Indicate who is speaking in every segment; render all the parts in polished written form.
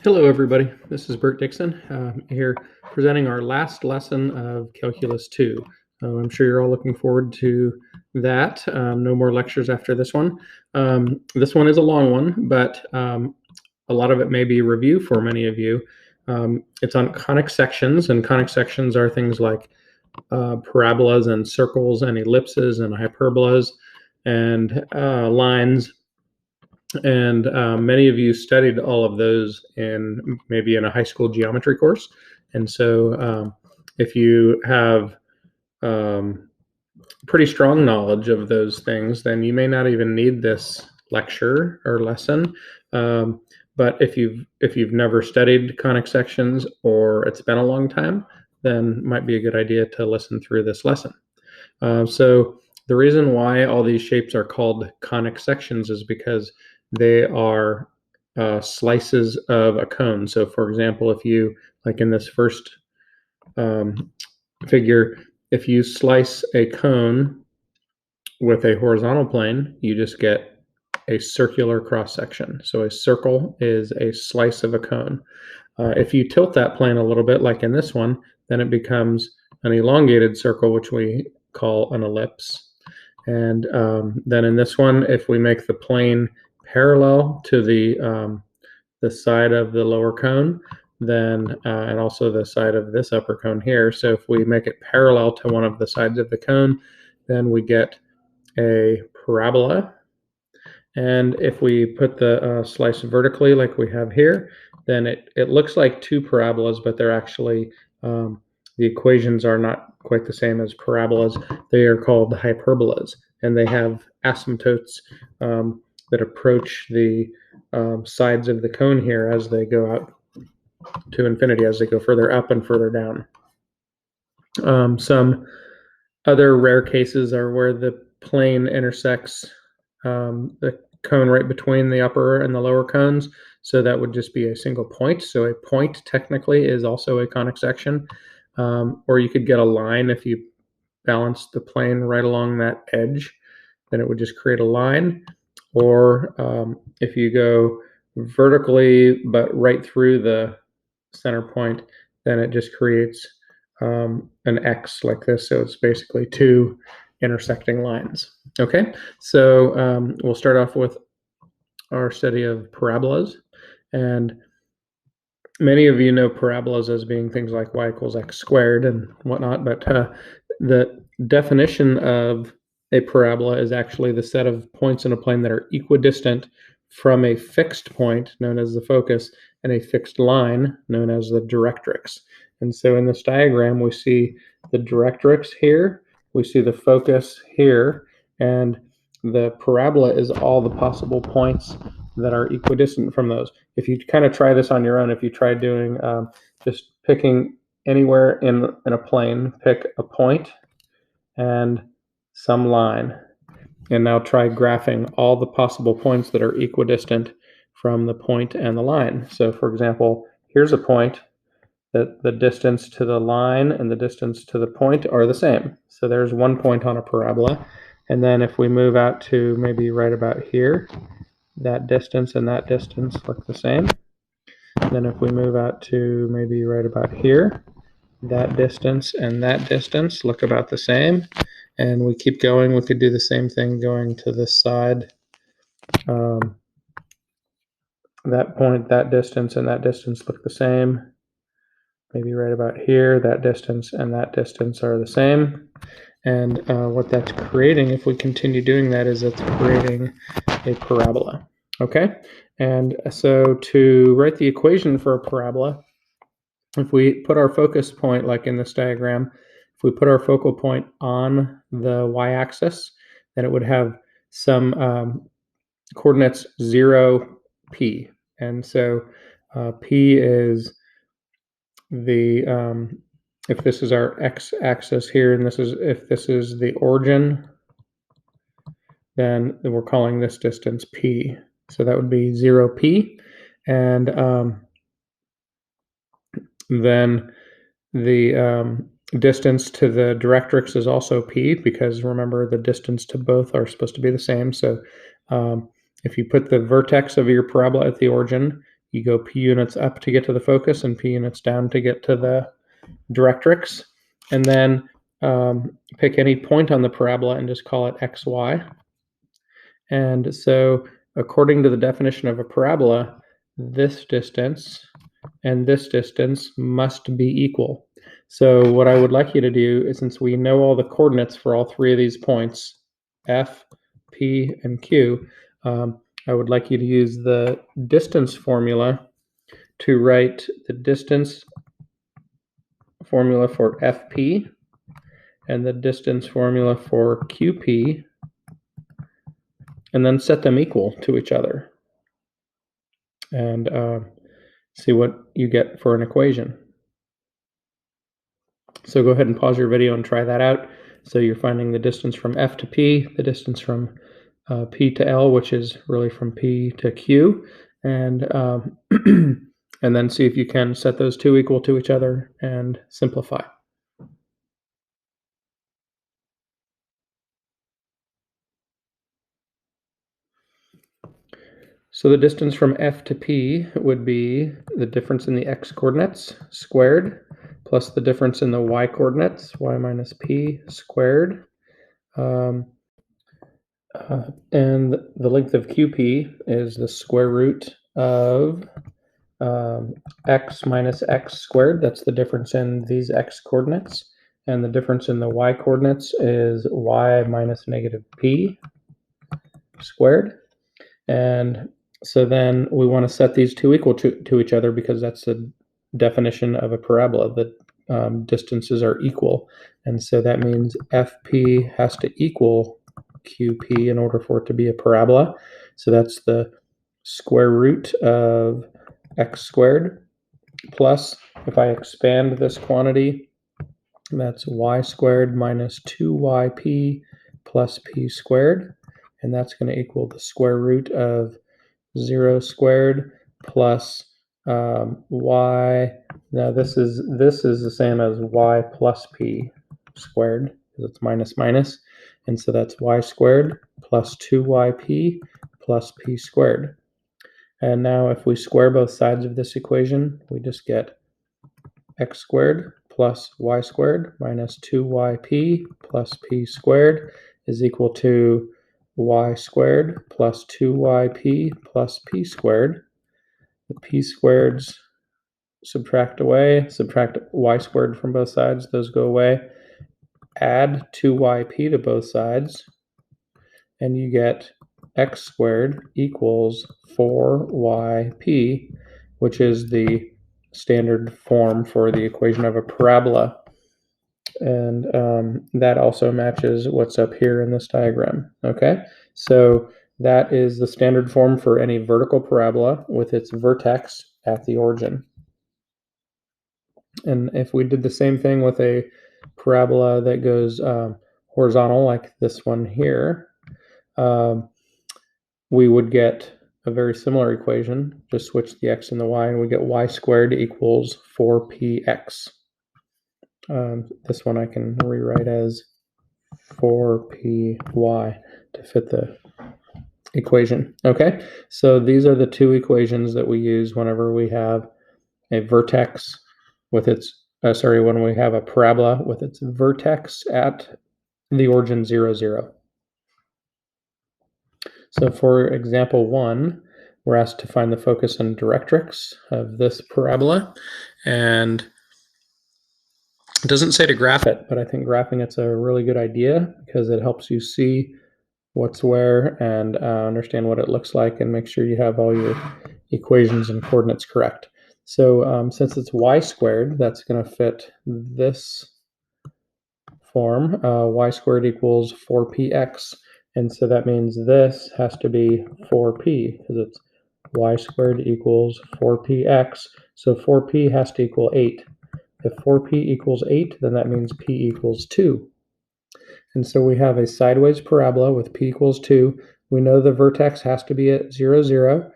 Speaker 1: Hello everybody, this is Bert Dixon here presenting our last lesson of Calculus 2. I'm sure you're all looking forward to that. No more lectures after this one. This one is a long one, but a lot of it may be review for many of you. It's on conic sections, and conic sections are things like parabolas and circles and ellipses and hyperbolas and lines. And many of you studied all of those maybe in a high school geometry course. And so if you have pretty strong knowledge of those things, then you may not even need this lecture or lesson. But if you've never studied conic sections or it's been a long time, then it might be a good idea to listen through this lesson. So the reason why all these shapes are called conic sections is because they are slices of a cone. So for example, if you, like in this first figure, if you slice a cone with a horizontal plane, you just get a circular cross section. So a circle is a slice of a cone. If you tilt that plane a little bit, like in this one, then it becomes an elongated circle, which we call an ellipse. And then in this one, if we make the plane parallel to the side of the lower cone, then and also the side of this upper cone here. So if we make it parallel to one of the sides of the cone, then we get a parabola. And if we put the slice vertically like we have here, then it looks like two parabolas, but they're actually the equations are not quite the same as parabolas. They are called hyperbolas, and they have asymptotes that approach the sides of the cone here as they go out to infinity, as they go further up and further down. Some other rare cases are where the plane intersects the cone right between the upper and the lower cones. So that would just be a single point. So a point technically is also a conic section. Or you could get a line if you balance the plane right along that edge, then it would just create a line. Or if you go vertically but right through the center point, then it just creates an X like this. So it's basically two intersecting lines. Okay, so we'll start off with our study of parabolas. And many of you know parabolas as being things like y equals x squared and whatnot, but the definition of a parabola is actually the set of points in a plane that are equidistant from a fixed point, known as the focus, and a fixed line, known as the directrix. And so in this diagram, we see the directrix here, we see the focus here, and the parabola is all the possible points that are equidistant from those. If you kind of try this on your own, if you try doing just picking anywhere in a plane, pick a point and some line, and now try graphing all the possible points that are equidistant from the point and the line. So for example, here's a point that the distance to the line and the distance to the point are the same. So there's one point on a parabola. And then if we move out to maybe right about here, that distance and that distance look the same. Then if we move out to maybe right about here, that distance and that distance look about the same. And we keep going. We could do the same thing going to this side. That point, that distance, and that distance look the same. Maybe right about here, that distance and that distance are the same. And what that's creating, if we continue doing that, is it's creating a parabola. Okay, and so to write the equation for a parabola, if we put our focus point, like in this diagram, if we put our focal point on the y-axis, then it would have some coordinates 0, p. And so p is the if this is our x-axis here, and if this is the origin, then we're calling this distance p. So that would be 0p, and then the distance to the directrix is also p, because remember the distance to both are supposed to be the same. So if you put the vertex of your parabola at the origin, you go p units up to get to the focus and p units down to get to the directrix. And then pick any point on the parabola and just call it xy. And so according to the definition of a parabola, this distance and this distance must be equal. So what I would like you to do is, since we know all the coordinates for all three of these points, F, P, and Q, I would like you to use the distance formula to write the distance formula for FP and the distance formula for QP, and then set them equal to each other and see what you get for an equation. So go ahead and pause your video and try that out. So you're finding the distance from F to P, the distance from P to L, which is really from P to Q, and and then see if you can set those two equal to each other and simplify. So the distance from F to P would be the difference in the x coordinates squared plus the difference in the y coordinates, y minus p squared. And the length of QP is the square root of x minus x squared. That's the difference in these x coordinates. And the difference in the y coordinates is y minus negative p squared. And so then we want to set these two equal to each other, because that's the definition of a parabola. The distances are equal. And so that means FP has to equal QP in order for it to be a parabola. So that's the square root of x squared plus, if I expand this quantity, that's y squared minus 2yp plus p squared. And that's going to equal the square root of 0 squared plus y. Now this is the same as y plus p squared, because it's minus minus. And so that's y squared plus 2yp plus p squared. And now if we square both sides of this equation, we just get x squared plus y squared minus 2yp plus p squared is equal to y squared plus 2yp plus p squared. The p squareds subtract away, subtract y squared from both sides, those go away. Add 2yp to both sides, and you get x squared equals 4yp, which is the standard form for the equation of a parabola. And that also matches what's up here in this diagram. Okay, so that is the standard form for any vertical parabola with its vertex at the origin. And if we did the same thing with a parabola that goes horizontal, like this one here, we would get a very similar equation. Just switch the x and the y, and we get y squared equals 4px. This one I can rewrite as 4py to fit the equation. Okay, so these are the two equations that we use whenever we have a vertex with its, when we have a parabola with its vertex at the origin 0, 0. So for example 1, we're asked to find the focus and directrix of this parabola, and it doesn't say to graph it, but I think graphing it's a really good idea, because it helps you see what's where and understand what it looks like, and make sure you have all your equations and coordinates correct. So since it's y squared, that's going to fit this form. Y squared equals 4px, and so that means this has to be 4p, because it's y squared equals 4px. So 4p has to equal 8. If 4p equals 8, then that means p equals 2. And so we have a sideways parabola with p equals 2. We know the vertex has to be at 0, 0.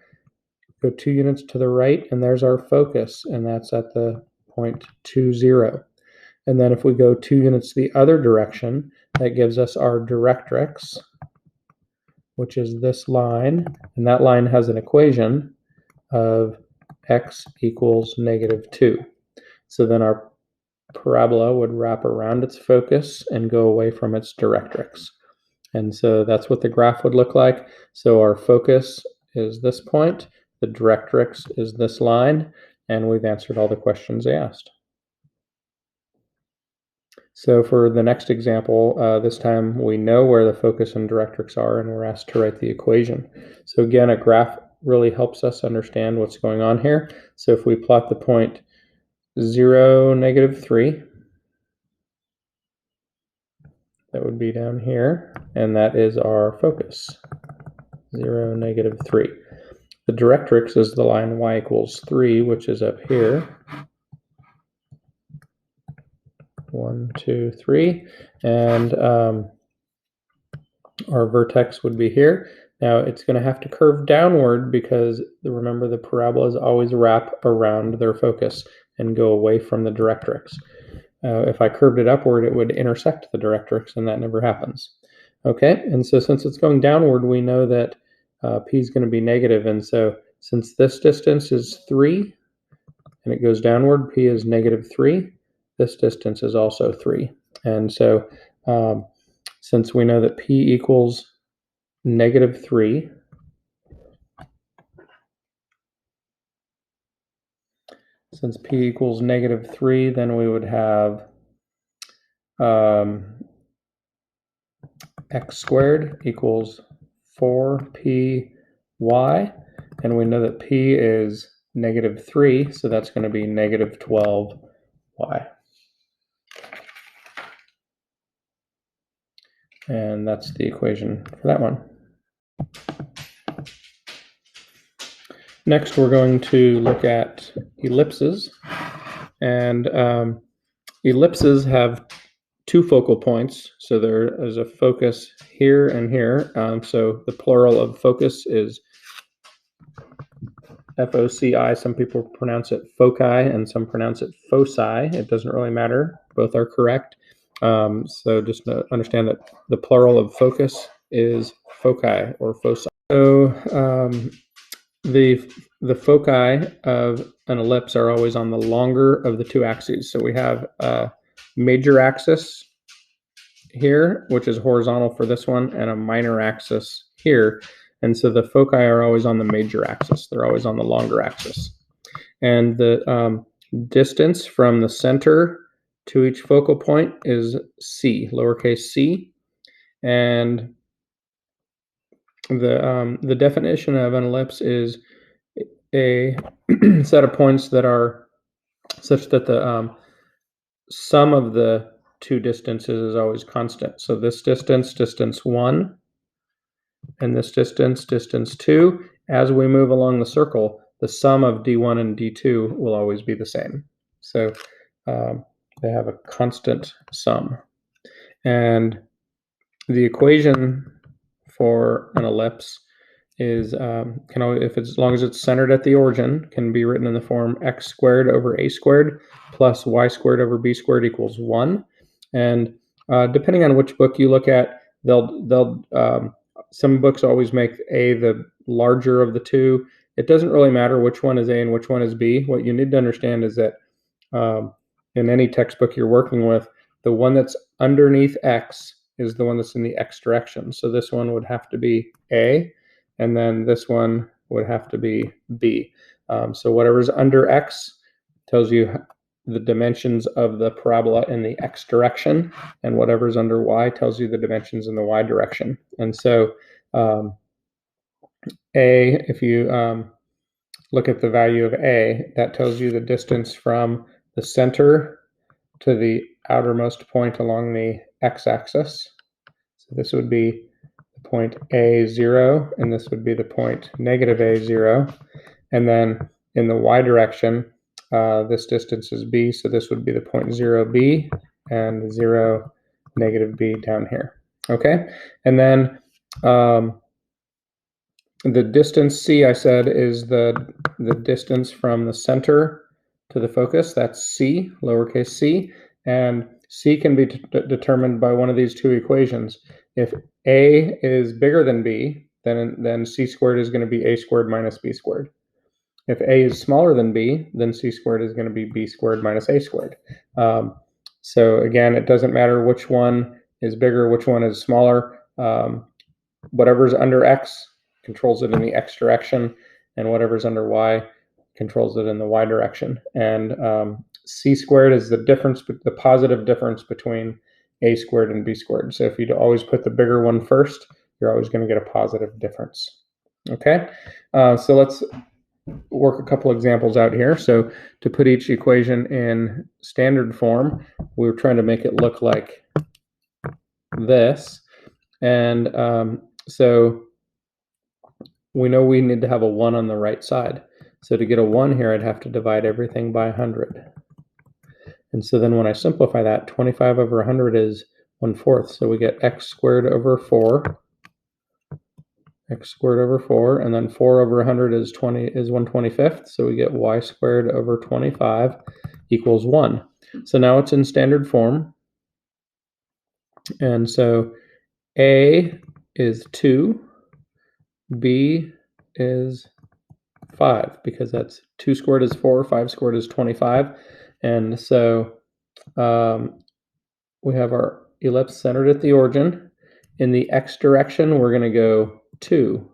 Speaker 1: Go 2 units to the right, and there's our focus, and that's at the point 2, 0. And then if we go 2 units the other direction, that gives us our directrix, which is this line. And that line has an equation of x equals -2. So then our parabola would wrap around its focus and go away from its directrix. And so that's what the graph would look like. So our focus is this point, the directrix is this line, and we've answered all the questions they asked. So for the next example, this time we know where the focus and directrix are, and we're asked to write the equation. So again, a graph really helps us understand what's going on here. So if we plot the point 0, -3, that would be down here, and that is our focus, 0, -3. The directrix is the line y equals 3, which is up here. 1, 2, 3, and our vertex would be here. Now it's going to have to curve downward because remember the parabolas always wrap around their focus and go away from the directrix. If I curved it upward, it would intersect the directrix, and that never happens. Okay, and so since it's going downward, we know that p is going to be negative, and so since this distance is 3 and it goes downward, p is -3. This distance is also 3, and so since we know that p equals -3, since p equals -3, then we would have x squared equals 4py, and we know that p is -3, so that's going to be -12y. And that's the equation for that one. Next, we're going to look at ellipses. And ellipses have two focal points. So there is a focus here and here. So the plural of focus is F-O-C-I. Some people pronounce it foci and some pronounce it foci. It doesn't really matter. Both are correct. So just understand that the plural of focus is foci or foci. So the foci of an ellipse are always on the longer of the two axes. So we have a major axis here, which is horizontal for this one, and a minor axis here. And so the foci are always on the major axis. They're always on the longer axis. And the distance from the center to each focal point is c, lowercase c. And the definition of an ellipse is a set of points that are such that the sum of the two distances is always constant. So this distance, distance 1, and this distance, distance 2, as we move along the circle, the sum of d1 and d2 will always be the same. So they have a constant sum. And the equation for an ellipse is, as long as it's centered at the origin, can be written in the form x squared over a squared plus y squared over b squared equals 1. And depending on which book you look at, some books always make a the larger of the two. It doesn't really matter which one is a and which one is b. What you need to understand is that in any textbook you're working with, the one that's underneath x is the one that's in the x direction. So this one would have to be a, and then this one would have to be b. So whatever's under x tells you the dimensions of the parabola in the x direction, and whatever's under y tells you the dimensions in the y direction. And so if you look at the value of a, that tells you the distance from the center to the outermost point along the x-axis. So this would be the point A0, and this would be the point -A0. And then in the y direction, this distance is b, so this would be the point 0b, and 0, -b down here. Okay, and then the distance c, I said, is the distance from the center to the focus. That's c, lowercase c, and c can be determined by one of these two equations. If a is bigger than b, then c squared is going to be a squared minus b squared. If a is smaller than b, then c squared is going to be b squared minus a squared. So again, it doesn't matter which one is bigger, which one is smaller. Whatever's under x controls it in the x direction, and whatever's under y controls it in the y direction. And c squared is the difference, the positive difference between a squared and b squared. So if you always put the bigger one first, you're always going to get a positive difference. Okay, so let's work a couple examples out here. So to put each equation in standard form, we're trying to make it look like this. And so we know we need to have a 1 on the right side. So to get a 1 here, I'd have to divide everything by 100. And so then when I simplify that, 25 over 100 is 1/4. So we get x squared over 4. X squared over 4, and then 4 over 100 is 1/25. So we get y squared over 25 equals 1. So now it's in standard form. And so a is 2, b is 5, because that's 2 squared is 4, 5 squared is 25. And so we have our ellipse centered at the origin. In the x direction, we're going to go 2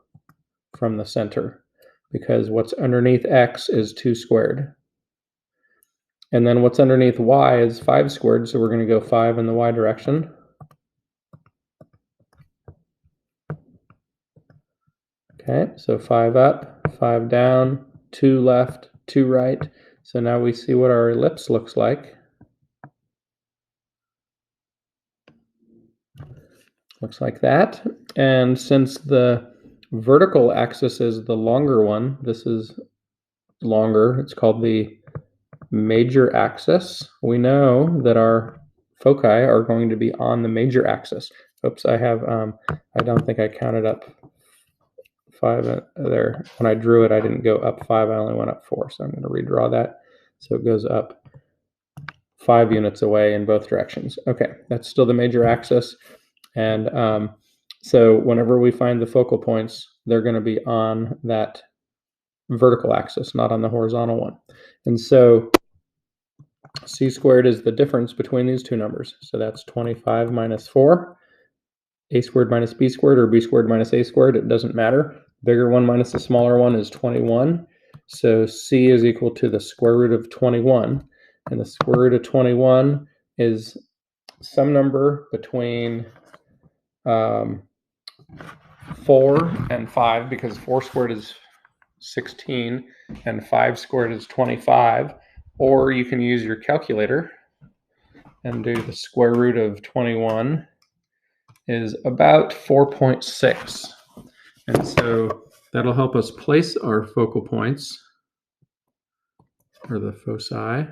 Speaker 1: from the center, because what's underneath x is 2 squared. And then what's underneath y is 5 squared, so we're going to go 5 in the y direction. Okay, so 5 up, 5 down, 2 left, 2 right. So now we see what our ellipse looks like. Looks like that. And since the vertical axis is the longer one, this is longer, it's called the major axis. We know that our foci are going to be on the major axis. Oops, I don't think I counted up 5 there. When I drew it, I didn't go up 5, I only went up 4. So I'm going to redraw that. So it goes up 5 units away in both directions. Okay, that's still the major axis. And so whenever we find the focal points, they're going to be on that vertical axis, not on the horizontal one. And so c squared is the difference between these two numbers. So that's 25 minus 4. A squared minus b squared, or b squared minus a squared, it doesn't matter. Bigger one minus the smaller one is 21. So c is equal to the square root of 21. And the square root of 21 is some number between 4 and 5, because 4 squared is 16 and 5 squared is 25. Or you can use your calculator and do the square root of 21 is about 4.6. And so that'll help us place our focal points, or the foci.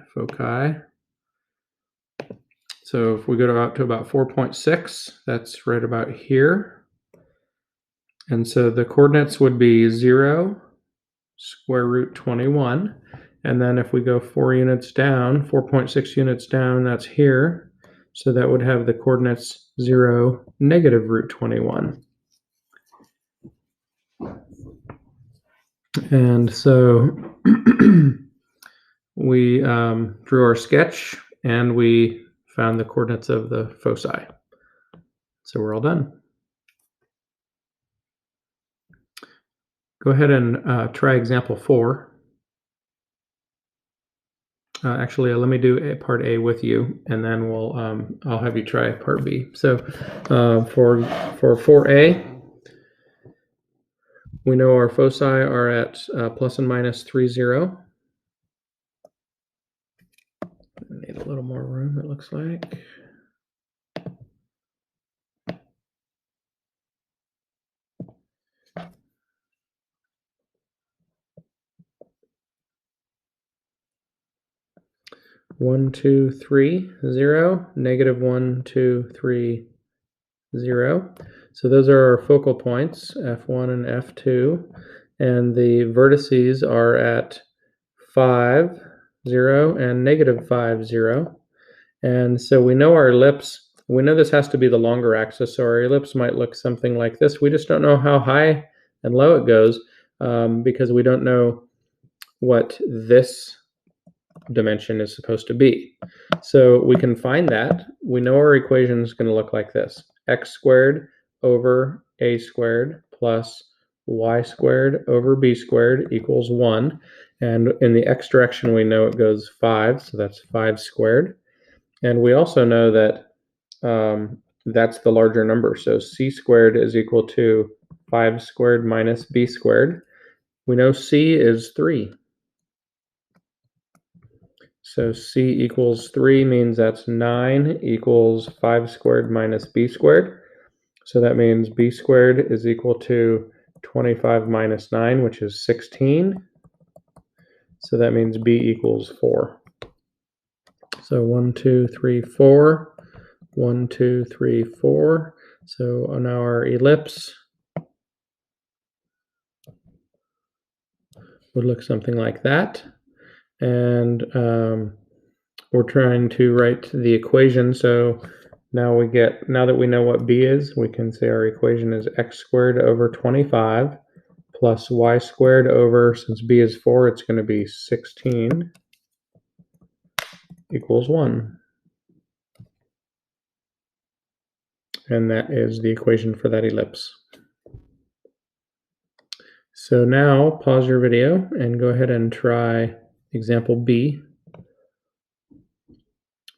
Speaker 1: So if we go out to about 4.6, that's right about here. And so the coordinates would be 0, square root 21. And then if we go 4 units down, 4.6 units down, that's here. So that would have the coordinates 0, negative root 21. And so we drew our sketch, and we found the coordinates of the foci. So we're all done. Go ahead and try example 4. Actually, let me do part A with you, and then we'll I'll have you try part B. So for 4A, we know our foci are at plus and minus 3, 0. Need a little more room, it looks like. One, 2, 3, 0, negative 1, 2, 3, 0. So those are our focal points, F1 and F2. And the vertices are at 5, 0, and negative 5, 0. And so we know our ellipse, we know this has to be the longer axis, so our ellipse might look something like this. We just don't know how high and low it goes, because we don't know what this dimension is supposed to be. So we can find that. We know our equation is going to look like this. X squared over a squared plus y squared over b squared equals 1. And in the x direction, we know it goes 5, so that's 5 squared. And we also know that that's the larger number. So c squared is equal to 5 squared minus b squared. We know c is 3. So c equals 3 means that's 9 equals 5 squared minus b squared. So that means b squared is equal to 25 minus 9, which is 16. So that means b equals 4. So 1, 2, 3, 4. 1, 2, 3, 4. So on our ellipse would look something like that. And we're trying to write the equation. So now that we know what b is, we can say our equation is x squared over 25 plus y squared over, since b is 4, it's going to be 16 equals 1. And that is the equation for that ellipse. So now pause your video and go ahead and try example B.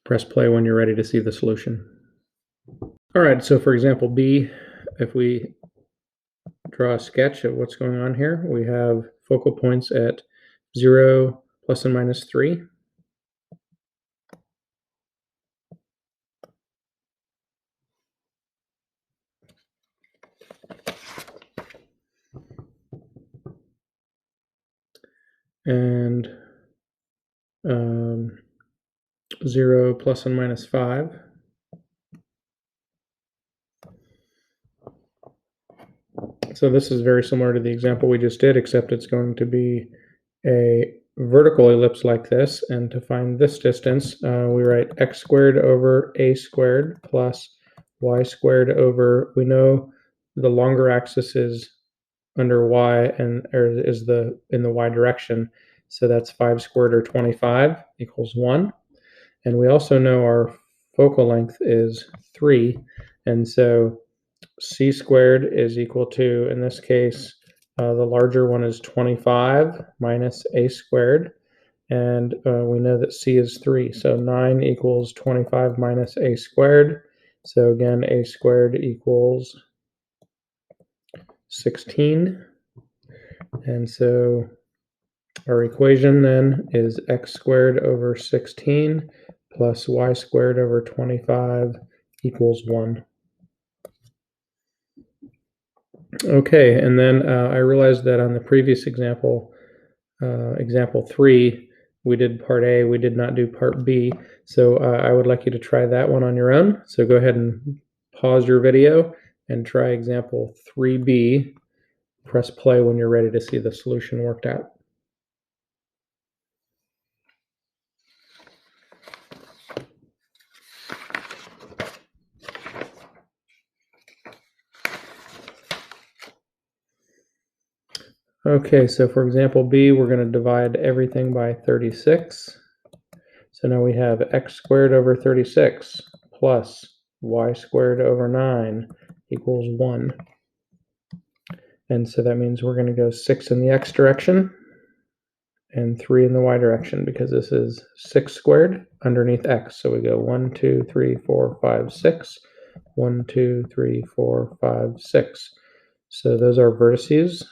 Speaker 1: Press play when you're ready to see the solution. All right, so for example B, if we draw a sketch of what's going on here, we have focal points at 0, plus and minus 3. And 0, plus and minus 5. So this is very similar to the example we just did, except it's going to be a vertical ellipse like this. And to find this distance, we write x squared over a squared plus y squared over, we know the longer axis is under y and is in the y direction. So that's 5 squared or 25 equals 1. And we also know our focal length is 3. And so c squared is equal to, in this case, the larger one is 25 minus a squared. And we know that c is 3. So 9 equals 25 minus a squared. So again, a squared equals 16. And so our equation then is x squared over 16 plus y squared over 25 equals 1. Okay, and then I realized that on the previous example, example 3, we did part A, we did not do part B. So I would like you to try that one on your own. So go ahead and pause your video and try example 3B. Press play when you're ready to see the solution worked out. Okay, so for example B, we're going to divide everything by 36. So now we have x squared over 36 plus y squared over 9 equals 1. And so that means we're going to go 6 in the x direction and 3 in the y direction, because this is 6 squared underneath x. So we go 1, 2, 3, 4, 5, 6. 1, 2, 3, 4, 5, 6. So those are vertices.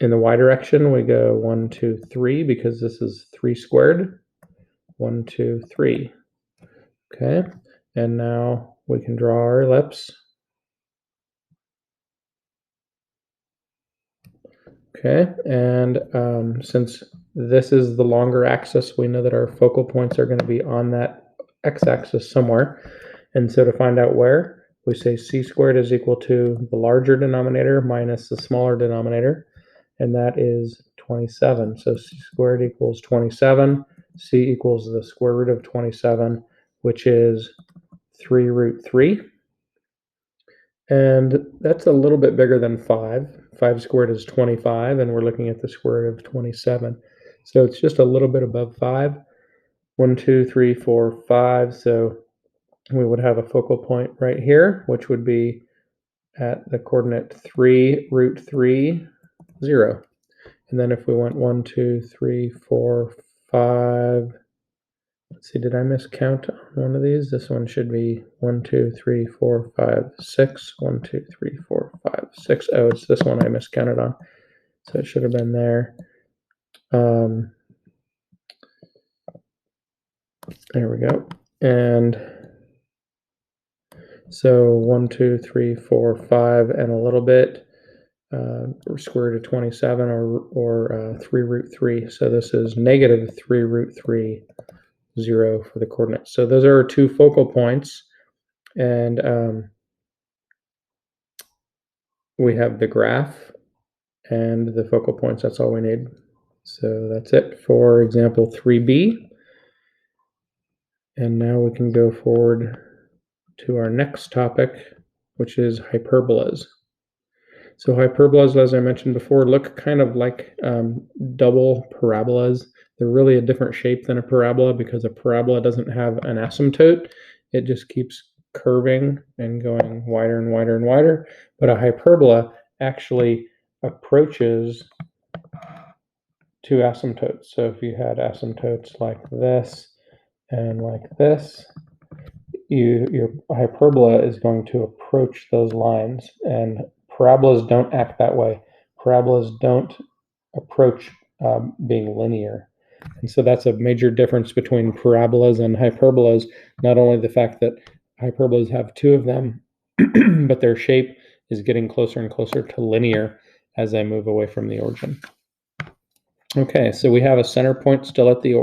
Speaker 1: In the y direction, we go 1, 2, 3, because this is 3 squared. 1, 2, 3. Okay, and now we can draw our ellipse. Okay, and since this is the longer axis, we know that our focal points are going to be on that x-axis somewhere. And so to find out where, we say c squared is equal to the larger denominator minus the smaller denominator, and that is 27. So c squared equals 27. C equals the square root of 27, which is 3 root 3. And that's a little bit bigger than 5. 5 squared is 25, and we're looking at the square root of 27. So it's just a little bit above 5. 1, 2, 3, 4, 5. So we would have a focal point right here, which would be at the coordinate 3, root 3, 0. And then if we went 1, 2, 3, 4, 5, let's see, did I miscount on one of these? This one should be 1, 2, 3, 4, 5, 6. 1, 2, 3, 4, 5, 6. Oh, it's this one I miscounted on. So it should have been there. There we go. And so 1, 2, 3, 4, 5, and a little bit. Square root of 27 or 3 root 3. So this is negative 3 root 3, 0 for the coordinates. So those are our two focal points. And we have the graph and the focal points. That's all we need. So that's it for example 3b. And now we can go forward to our next topic, which is hyperbolas. So hyperbolas, as I mentioned before, look kind of like double parabolas. They're really a different shape than a parabola because a parabola doesn't have an asymptote. It just keeps curving and going wider and wider and wider. But a hyperbola actually approaches two asymptotes. So if you had asymptotes like this and like this, your hyperbola is going to approach those lines, and parabolas don't act that way. Parabolas don't approach being linear. And so that's a major difference between parabolas and hyperbolas. Not only the fact that hyperbolas have two of them, but their shape is getting closer and closer to linear as they move away from the origin. Okay, so we have a center point still at the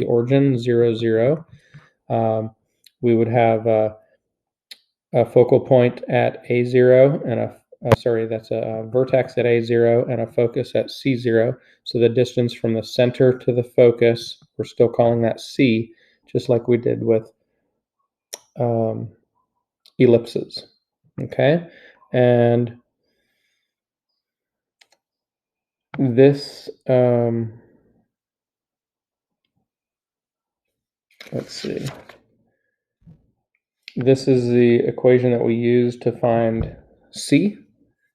Speaker 1: origin, 0, 0. We would have a focal point at A0 and that's a vertex at A0 and a focus at C0. So the distance from the center to the focus, we're still calling that C, just like we did with ellipses. Okay, and this, let's see. This is the equation that we use to find C.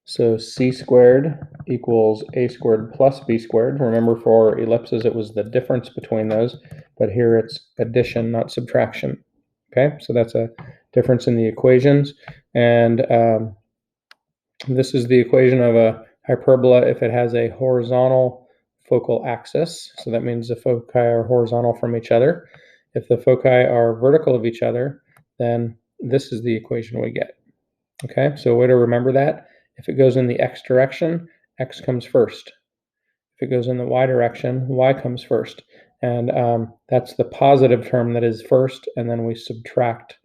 Speaker 1: So C squared equals A squared plus B squared. Remember, for ellipses, it was the difference between those, but here it's addition, not subtraction. Okay, so that's a difference in the equations. And this is the equation of a hyperbola if it has a horizontal focal axis. So that means the foci are horizontal from each other. If the foci are vertical of each other, then this is the equation we get. Okay, so a way to remember that, if it goes in the x direction, x comes first. If it goes in the y direction, y comes first. And that's the positive term that is first, and then we subtract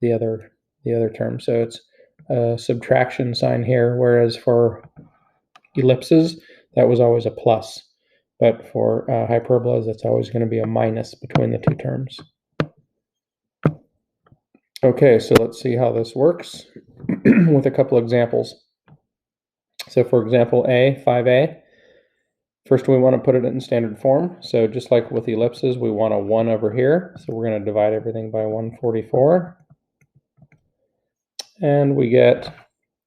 Speaker 1: the other term. So it's a subtraction sign here, whereas for ellipses, that was always a plus. But for hyperbolas, it's always going to be a minus between the two terms. Okay, so let's see how this works with a couple examples. So for example A, 5a, first we want to put it in standard form. So just like with ellipses, we want a 1 over here. So we're going to divide everything by 144. And we get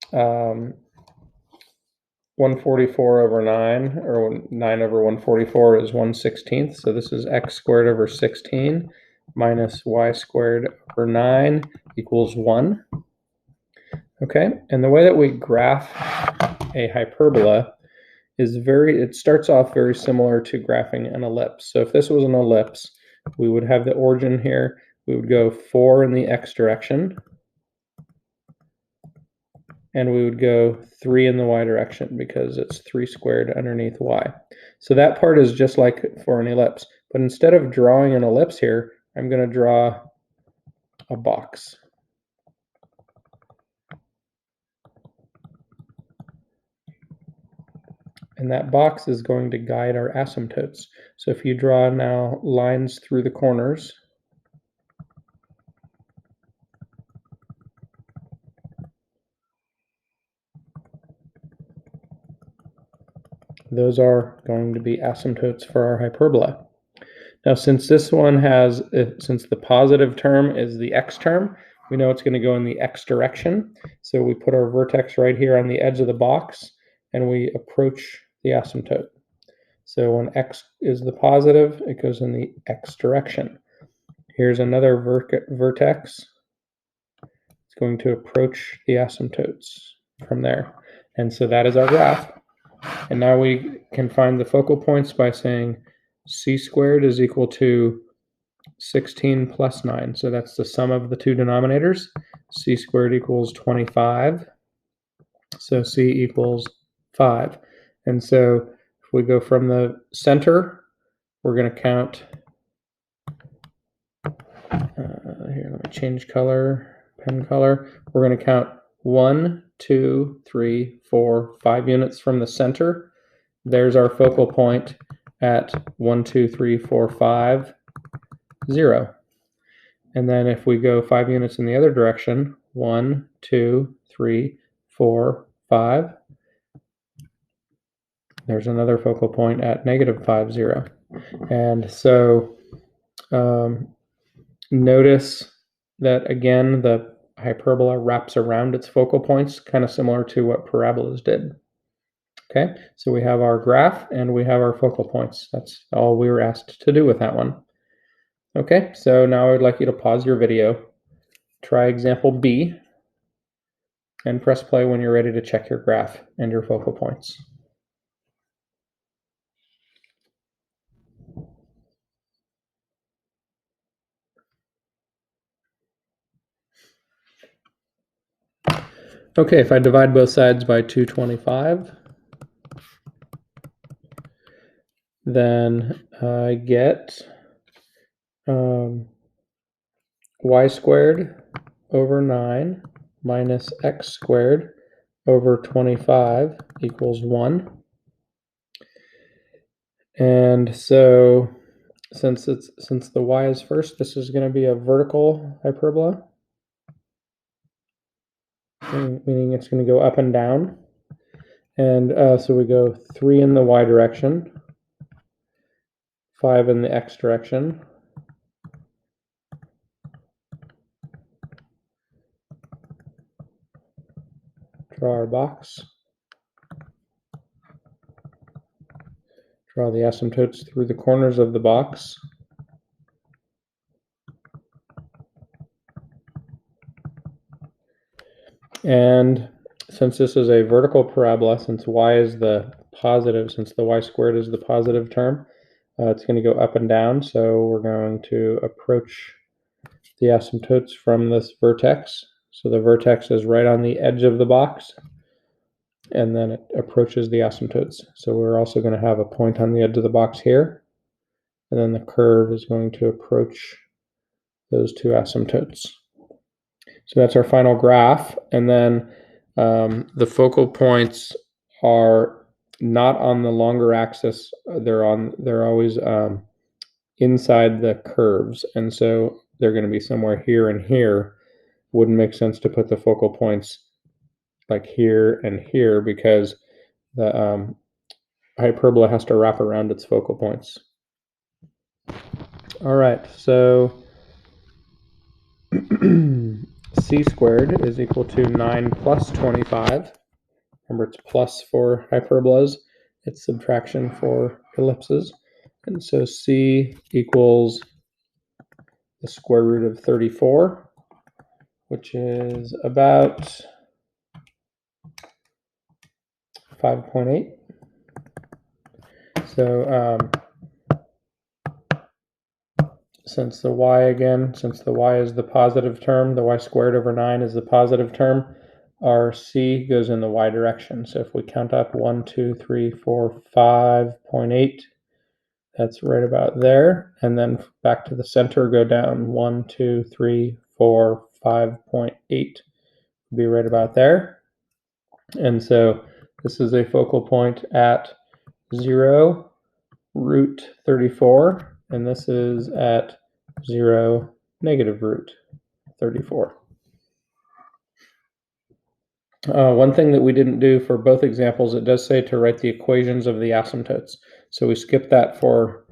Speaker 1: 144 over 9, or 9 over 144 is 1/16. So this is x squared over 16 minus y squared over 9 equals 1. Okay, and the way that we graph a hyperbola is it starts off very similar to graphing an ellipse. So if this was an ellipse, we would have the origin here. We would go 4 in the x direction, and we would go 3 in the y direction because it's 3 squared underneath y. So that part is just like for an ellipse. But instead of drawing an ellipse here, I'm going to draw a box. And that box is going to guide our asymptotes. So if you draw now lines through the corners, those are going to be asymptotes for our hyperbola. Now, since this one has, since the positive term is the x term, we know it's going to go in the x direction. So we put our vertex right here on the edge of the box, and we approach the asymptote. So when x is the positive, it goes in the x direction. Here's another vertex. It's going to approach the asymptotes from there. And so that is our graph. And now we can find the focal points by saying c squared is equal to 16 plus 9. So that's the sum of the two denominators. C squared equals 25. So C equals 5. And so if we go from the center, we're going to count. Here, let me change color, pen color. We're going to count 1, 2, 3, 4, 5 units from the center. There's our focal point at 1, 2, 3, 4, 5, 0. And then if we go 5 units in the other direction, 1, 2, 3, 4, 5, there's another focal point at -5, 0. And so notice that, again, the hyperbola wraps around its focal points, kind of similar to what parabolas did. Okay, so we have our graph and we have our focal points. That's all we were asked to do with that one. Okay, so now I would like you to pause your video, try example B, and press play when you're ready to check your graph and your focal points. Okay, if I divide both sides by 225, then I get y squared over 9 minus x squared over 25 equals 1. And so since the y is first, this is going to be a vertical hyperbola, meaning it's going to go up and down. And so we go 3 in the y direction, 5 in the x direction, draw our box, draw the asymptotes through the corners of the box. And since this is a vertical parabola, since y is the positive, since the y squared is the positive term, it's going to go up and down. So we're going to approach the asymptotes from this vertex. So the vertex is right on the edge of the box, and then it approaches the asymptotes. So we're also going to have a point on the edge of the box here, and then the curve is going to approach those two asymptotes. So that's our final graph. And then the focal points are not on the longer axis. They're always inside the curves. And so they're going to be somewhere here and here. Wouldn't make sense to put the focal points like here and here because the hyperbola has to wrap around its focal points. All right, so c squared is equal to 9 plus 25. Remember, it's plus for hyperbolas. It's subtraction for ellipses. And so c equals the square root of 34, which is about 5.8. So since the y is the positive term, the y squared over 9 is the positive term, our c goes in the y direction. So if we count up 1, 2, 3, 4, 5.8, that's right about there. And then back to the center, go down 1, 2, 3, 4, 5.8, be right about there. And so this is a focal point at 0, root 34, and this is at 0, negative root 34. One thing that we didn't do for both examples, it does say to write the equations of the asymptotes. So we skipped that for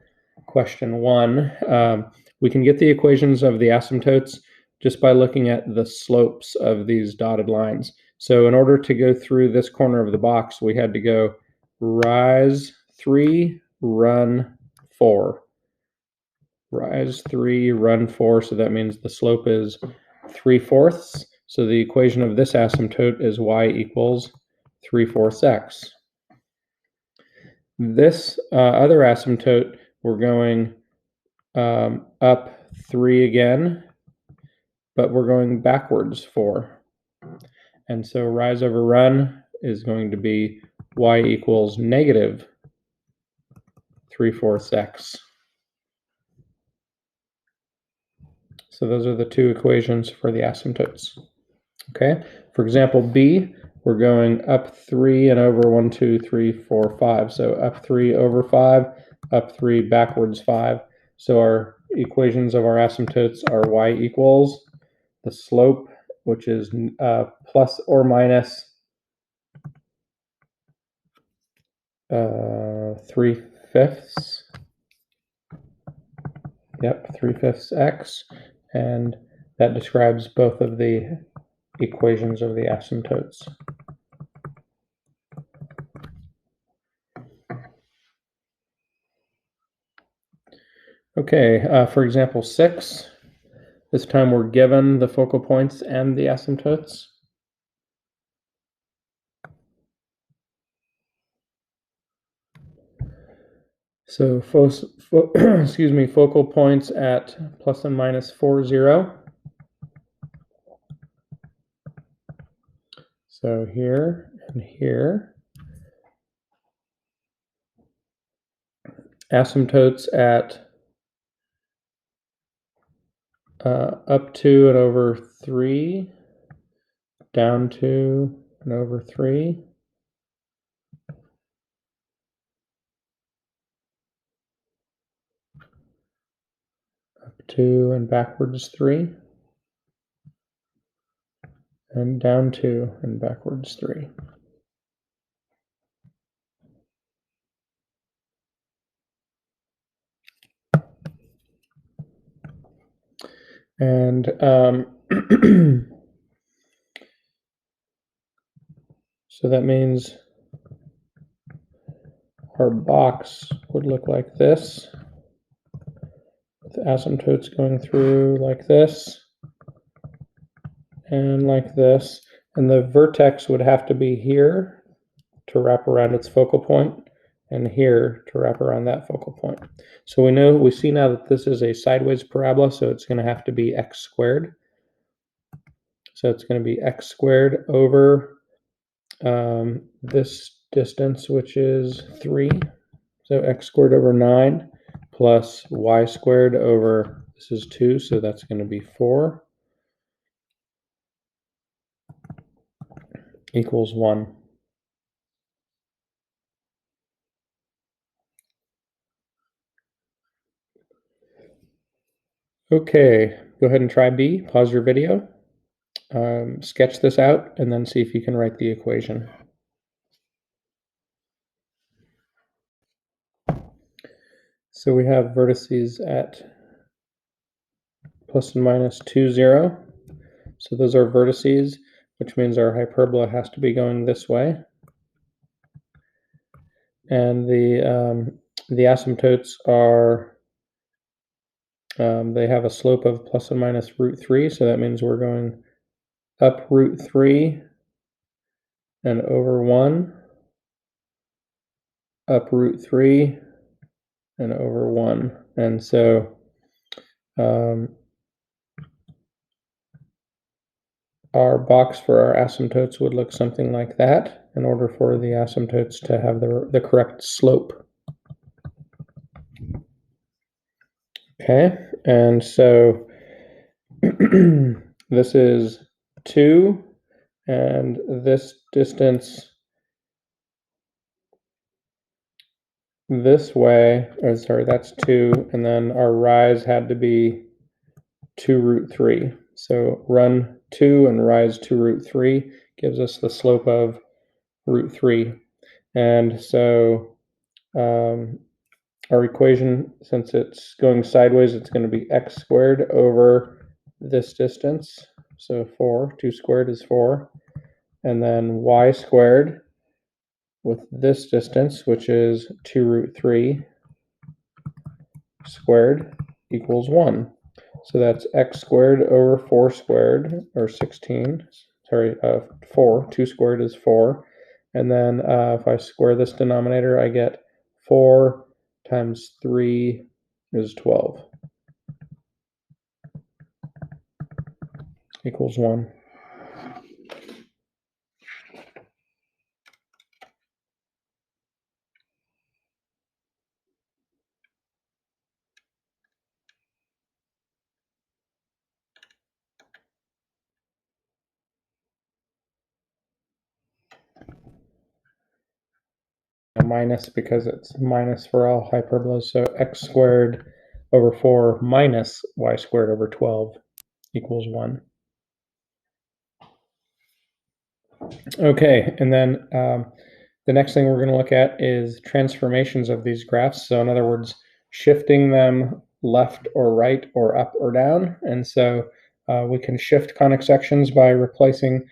Speaker 1: question 1. We can get the equations of the asymptotes just by looking at the slopes of these dotted lines. So in order to go through this corner of the box, we had to go rise 3, run 4. Rise 3, run 4, so that means the slope is 3/4. So the equation of this asymptote is y equals 3/4 x. This other asymptote, we're going up 3 again, but we're going backwards 4. And so rise over run is going to be y equals negative 3/4 x. So those are the two equations for the asymptotes. Okay, for example B, we're going up 3 and over 1, 2, 3, 4, 5. So up 3 over 5, up 3 backwards 5. So our equations of our asymptotes are y equals the slope, which is plus or minus 3/5. Yep, 3/5 x, and that describes both of the equations of the asymptotes. Okay, for example 6, this time we're given the focal points and the asymptotes. So excuse me, focal points at plus and minus 4, 0. So here and here. Asymptotes at up 2 and over 3, down 2 and over 3. Up 2 and backwards 3. And down 2 and backwards 3. And so that means our box would look like this, with the asymptotes going through like this and like this. And the vertex would have to be here to wrap around its focal point, and here to wrap around that focal point. So we see now that this is a sideways parabola, so it's going to have to be x squared. So it's going to be x squared over this distance, which is 3. So x squared over 9 plus y squared over, this is 2, so that's going to be 4 equals 1. Okay, go ahead and try B. Pause your video. Sketch this out and then see if you can write the equation. So we have vertices at plus and minus 2, 0. So those are vertices, which means our hyperbola has to be going this way. And the asymptotes are, they have a slope of plus and minus root 3, so that means we're going up root 3 and over 1, up root 3 and over 1. And so our box for our asymptotes would look something like that in order for the asymptotes to have the correct slope. Okay, and so this is 2, and this distance this way, or sorry, that's 2, and then our rise had to be 2 root 3. So run 2 and rise 2 root 3 gives us the slope of root 3. And so our equation, since it's going sideways, it's going to be x squared over this distance. So 4, 2 squared is 4. And then y squared with this distance, which is 2 root 3 squared equals 1. So that's x squared over 4 squared, or 16. Sorry, 4. 2 squared is 4. And then if I square this denominator, I get 4 times 3 is 12. Equals 1. Minus because it's minus for all hyperbolas. So x squared over 4 minus y squared over 12 equals 1. Okay, and then the next thing we're going to look at is transformations of these graphs. So in other words, shifting them left or right or up or down. And so we can shift conic sections by replacing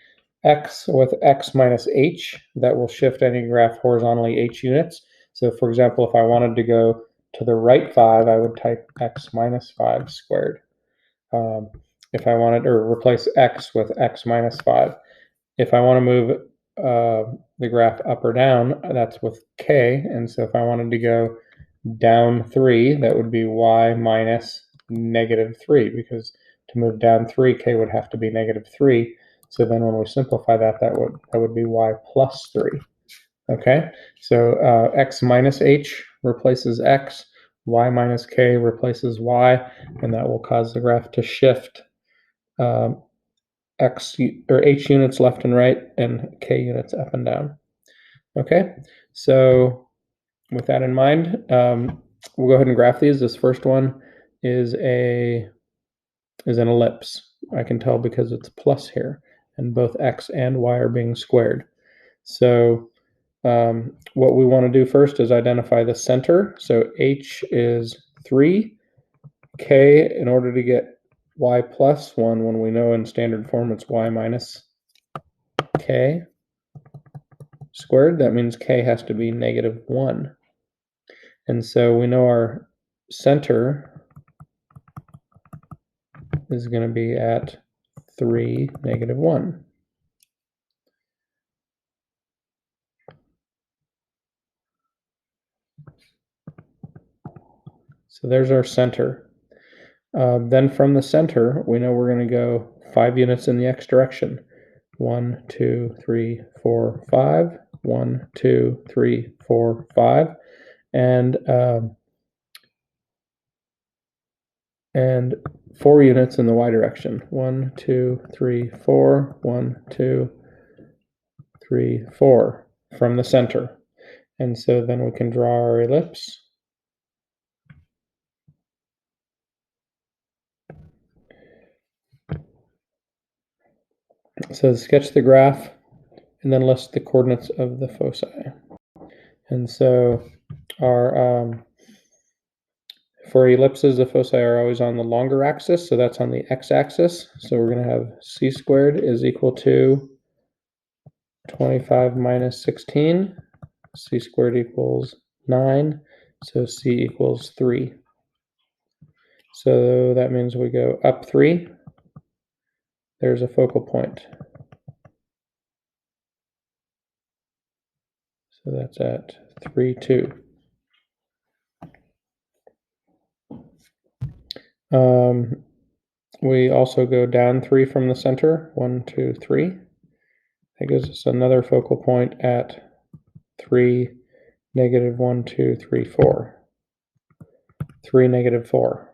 Speaker 1: x with x minus h. That will shift any graph horizontally h units. So for example, if I wanted to go to the right 5, I would type x minus 5 squared. If I wanted to replace x with x minus 5. If I want to move the graph up or down, that's with k. And so if I wanted to go down 3, that would be y minus negative 3, because to move down 3, k would have to be negative 3. So then when we simplify that, that would be y plus 3. Okay, so x minus h replaces x, y minus k replaces y, and that will cause the graph to shift x or h units left and right and k units up and down. Okay, so with that in mind, we'll go ahead and graph these. This first one is an ellipse. I can tell because it's plus here, and both x and y are being squared. So what we want to do first is identify the center. So h is 3, k, in order to get y plus 1, when we know in standard form it's y minus k squared, that means k has to be negative 1. And so we know our center is going to be at 3, negative 1. So there's our center. Then from the center, we know we're going to go 5 units in the x direction. 1, 2, 3, 4, 5. 1, 2, 3, 4, 5. And 4 units in the y direction. 1, 2, 3, 4. 1, 2, 3, 4 from the center. And so then we can draw our ellipse. It says sketch the graph and then list the coordinates of the foci. And so our for ellipses, the foci are always on the longer axis, so that's on the x-axis. So we're going to have c squared is equal to 25 minus 16. C squared equals 9, so c equals 3. So that means we go up 3. There's a focal point. So that's at 3, 2. We also go down 3 from the center. 1, 2, 3. That gives us another focal point at 3, negative 1, 2, 3, 4. 3, negative 4.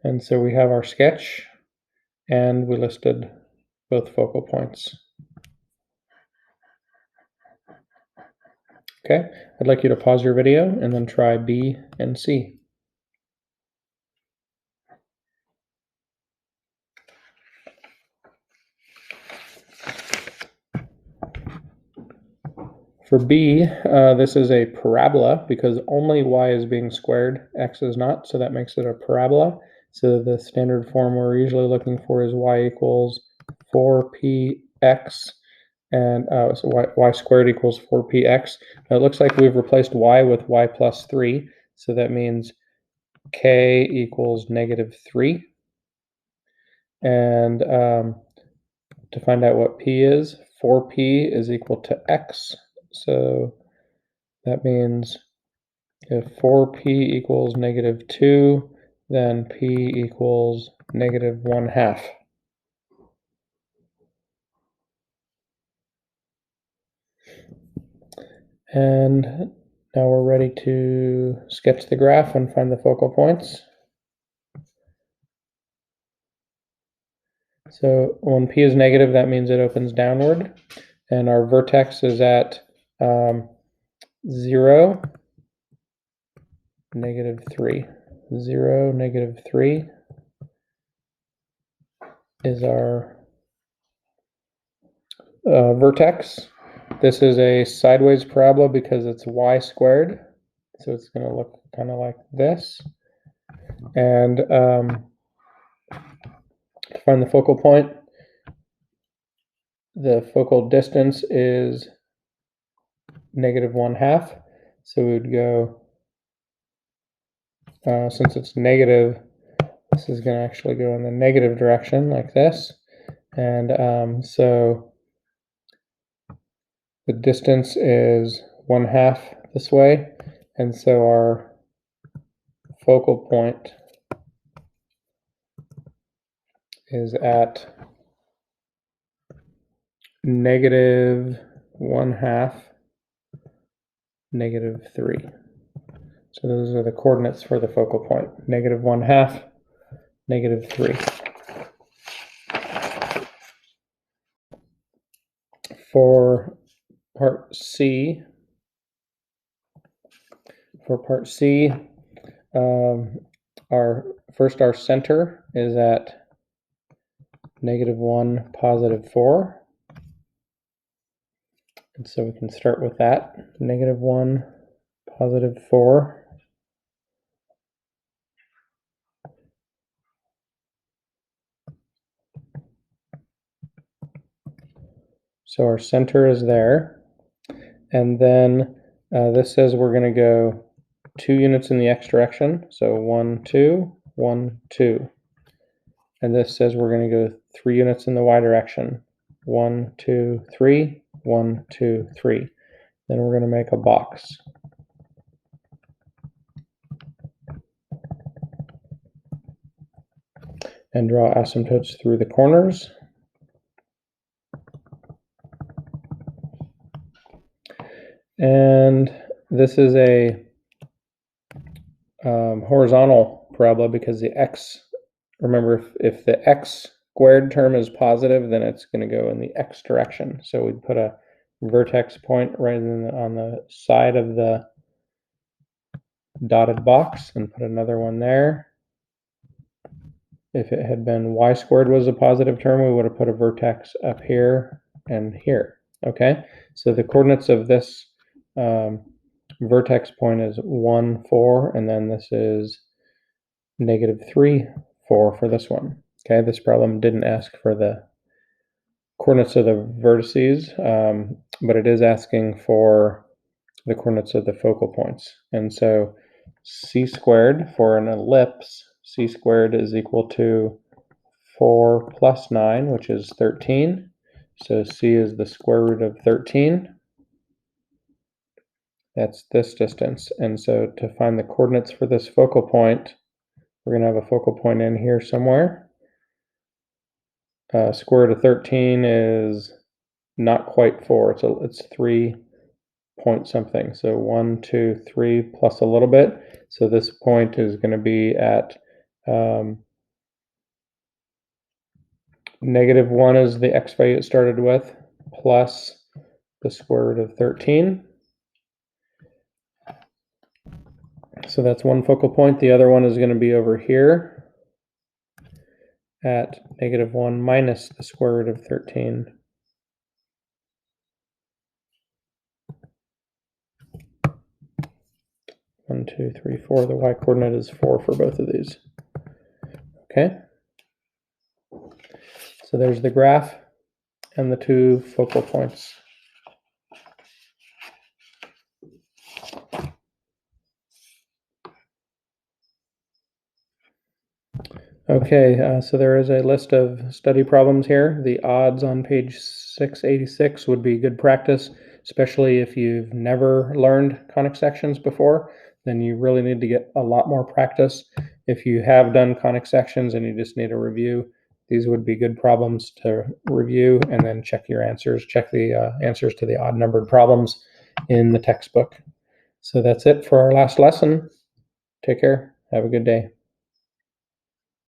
Speaker 1: And so we have our sketch, and we listed both focal points. Okay, I'd like you to pause your video and then try B and C. For B, this is a parabola because only y is being squared, x is not, so that makes it a parabola. So the standard form we're usually looking for is y equals 4px, and so y squared equals 4px. Now it looks like we've replaced y with y plus 3, so that means k equals -3. And to find out what p is, 4p is equal to x, so that means if 4p equals -2, then p equals -1/2. And now we're ready to sketch the graph and find the focal points. So when p is negative, that means it opens downward. And our vertex is at 0, -3. 0, -3 is our vertex. This is a sideways parabola because it's y squared. So it's going to look kind of like this. And to find the focal point, the focal distance is -1/2. So we would go, since it's negative, this is going to actually go in the negative direction like this. And so the distance is 1/2 this way. And so our focal point is at -1/2, -3. So those are the coordinates for the focal point, -1/2, -3. For part C, our center is at -1, +4. And so we can start with that, -1, +4. So our center is there. And then this says we're going to go 2 units in the x direction. So 1, 2, 1, 2. And this says we're going to go 3 units in the y direction. 1, 2, 3, 1, 2, 3. Then we're going to make a box. And draw asymptotes through the corners. And this is a horizontal parabola because the x, remember, if the x squared term is positive, then it's going to go in the x direction. So we'd put a vertex point right on the side of the dotted box and put another one there. If it had been y squared was a positive term, we would have put a vertex up here and here. Okay, so the coordinates of this vertex point is 1, 4, and then this is -3, 4 for this one. Okay, this problem didn't ask for the coordinates of the vertices, but it is asking for the coordinates of the focal points. And so c squared for an ellipse, c squared is equal to 4 plus 9, which is 13. So c is the square root of 13. That's this distance. And so to find the coordinates for this focal point, we're going to have a focal point in here somewhere. Square root of 13 is not quite 4. It's 3 point something. So 1, 2, 3 plus a little bit. So this point is going to be at -1 is the x value it started with, plus the square root of 13. So that's one focal point. The other one is going to be over here at -1 minus the square root of 13. 1, 2, 3, 4. The y-coordinate is 4 for both of these. Okay. So there's the graph and the two focal points. Okay, so there is a list of study problems here. The odds on page 686 would be good practice, especially if you've never learned conic sections before. Then you really need to get a lot more practice. If you have done conic sections and you just need a review, these would be good problems to review and then check your answers. Check the answers to the odd numbered problems in the textbook. So that's it for our last lesson. Take care. Have a good day.